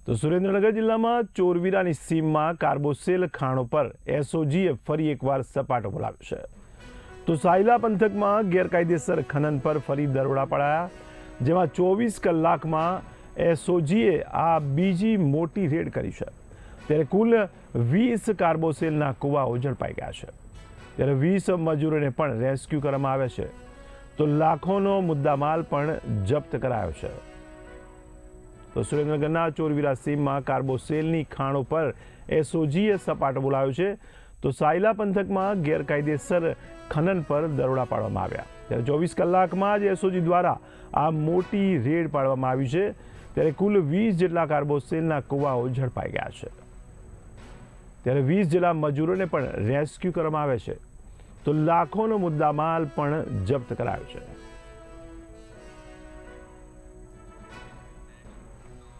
તો સુરેન્દ્રનગર જિલ્લામાં ચોરવીરાની સીમમાં કાર્બોસેલ ખાણો પર એસઓજીએ ફરી એકવાર સપાટો બોલાવ્યો છે. તો સાયલા પંથકમાં ગેરકાયદેસર ખનન પર ફરી દરોડા પડાયા, જેમાં 24 કલાકમાં એસઓજીએ આ બીજી મોટી રેડ કરી છે. ત્યારે કુલ 20 કાર્બોસેલના કુવાઓ ઝડપાઈ ગયા છે. ત્યારે 20 મજૂરોને પણ રેસ્ક્યુ કરવામાં આવ્યા છે. તો લાખોનો મુદ્દામાલ પણ જપ્ત કરાયો છે. તો સુરેન્દ્રનગરના ચોરવીરા સીમમાં કાર્બોસેલની ખાણો પર એસઓજીએ સપાટો બોલાવ્યો છે. તો સાયલા પંથકમાં ગેરકાયદેસર ખનન પર દરોડા પાડવામાં આવ્યા. ત્યારે 24 કલાકમાં જ એસઓજી દ્વારા આ મોટી રેડ પાડવામાં આવી છે. ત્યારે કુલ 20 જેટલા કાર્બોસેલના કુવાઓ ઝડપાઈ ગયા છે. ત્યારે 20 જેટલા મજૂરોને પણ રેસ્ક્યુ કરવામાં આવ્યા છે. તો લાખોનો મુદ્દામાલ પણ જપ્ત કરાયો છે.